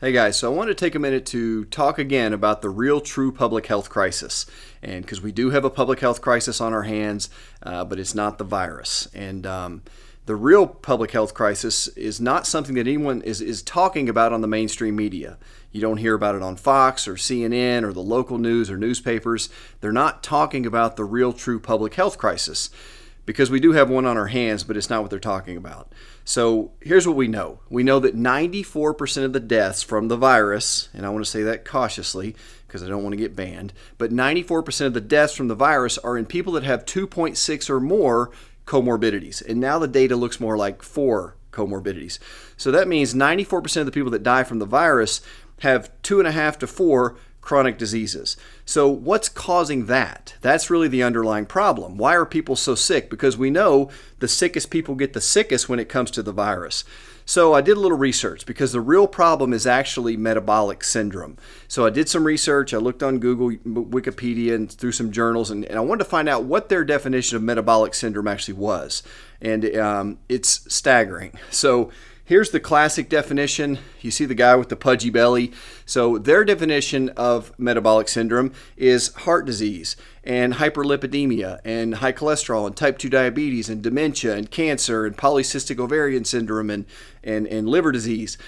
Hey guys, so I want to take a minute to talk again about the real true public health crisis. And because we do have a public health crisis on our hands, but it's not the virus. And the real public health crisis is not something that anyone is talking about on the mainstream media. You don't hear about it on Fox or CNN or the local news or newspapers. They're not talking about the real true public health crisis, because we do have one on our hands, but it's not what they're talking about. So here's what we know. We know that 94% of the deaths from the virus, and I want to say that cautiously because I don't want to get banned, but 94% of the deaths from the virus are in people that have 2.6 or more comorbidities. And now the data looks more like 4 comorbidities. So that means 94% of the people that die from the virus have 2.5 to 4 chronic diseases. So what's causing that? That's really the underlying problem. Why are people so sick? Because we know the sickest people get the sickest when it comes to the virus. So I did a little research because the real problem is actually metabolic syndrome. So I did some research. I looked on Google, Wikipedia, and through some journals, and I wanted to find out what their definition of metabolic syndrome actually was. And it's staggering. So here's the classic definition. You see the guy with the pudgy belly. So their definition of metabolic syndrome is heart disease and hyperlipidemia and high cholesterol and type 2 diabetes and dementia and cancer and polycystic ovarian syndrome and liver disease.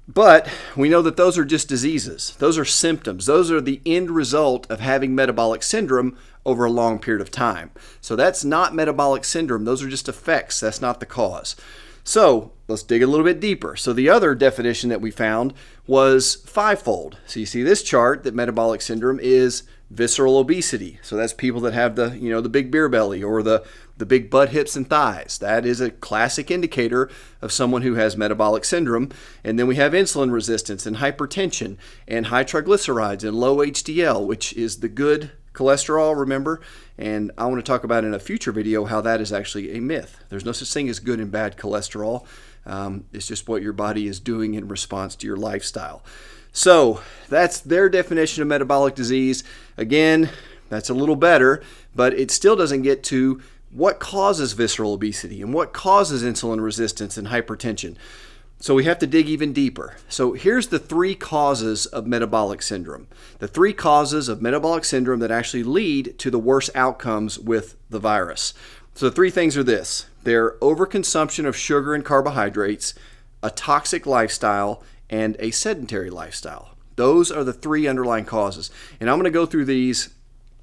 But we know that those are just diseases. Those are symptoms. Those are the end result of having metabolic syndrome over a long period of time. So that's not metabolic syndrome. Those are just effects. That's not the cause. So let's dig a little bit deeper. So the other definition that we found was fivefold. So you see this chart that metabolic syndrome is visceral obesity. So that's people that have the big beer belly or the big butt, hips, and thighs. That is a classic indicator of someone who has metabolic syndrome. And then we have insulin resistance and hypertension and high triglycerides and low HDL, which is the good cholesterol, remember? And I want to talk about in a future video how that is actually a myth. There's no such thing as good and bad cholesterol. It's just what your body is doing in response to your lifestyle. So that's their definition of metabolic disease. Again, that's a little better, but it still doesn't get to what causes visceral obesity and what causes insulin resistance and hypertension. So we have to dig even deeper. So here's the 3 causes of metabolic syndrome. The 3 causes of metabolic syndrome that actually lead to the worst outcomes with the virus. So the 3 things are this. They're overconsumption of sugar and carbohydrates, a toxic lifestyle, and a sedentary lifestyle. Those are the 3 underlying causes. And I'm going to go through these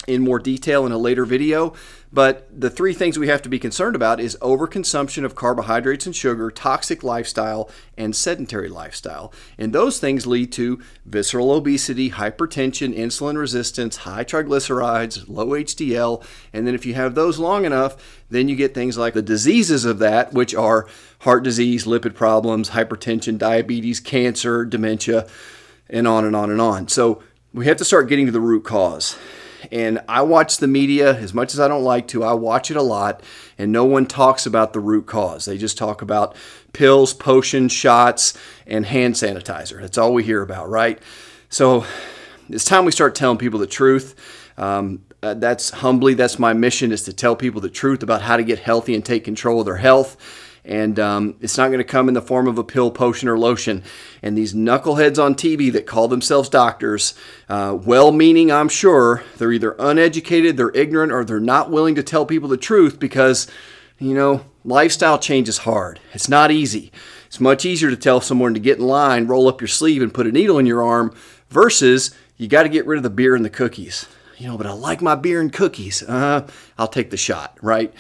in more detail in a later video, but the 3 things we have to be concerned about is overconsumption of carbohydrates and sugar, toxic lifestyle, and sedentary lifestyle. And those things lead to visceral obesity, hypertension, insulin resistance, high triglycerides, low HDL, and then if you have those long enough, then you get things like the diseases of that, which are heart disease, lipid problems, hypertension, diabetes, cancer, dementia, and on and on and on. So we have to start getting to the root cause. And I watch the media as much as I don't like to. I watch it a lot, and no one talks about the root cause. They just talk about pills, potions, shots, and hand sanitizer. That's all we hear about, right? So it's time we start telling people the truth. That's my mission, is to tell people the truth about how to get healthy and take control of their health. And it's not going to come in the form of a pill, potion, or lotion. And these knuckleheads on TV that call themselves doctors, well-meaning, I'm sure, they're either uneducated, they're ignorant, or they're not willing to tell people the truth because, lifestyle change is hard. It's not easy. It's much easier to tell someone to get in line, roll up your sleeve, and put a needle in your arm versus you got to get rid of the beer and the cookies. But I like my beer and cookies. I'll take the shot, right?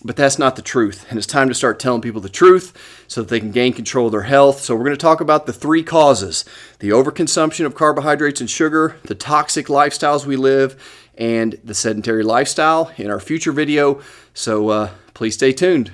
But that's not the truth. And it's time to start telling people the truth so that they can gain control of their health. So we're going to talk about the 3 causes: the overconsumption of carbohydrates and sugar, the toxic lifestyles we live, and the sedentary lifestyle in our future video. So please stay tuned.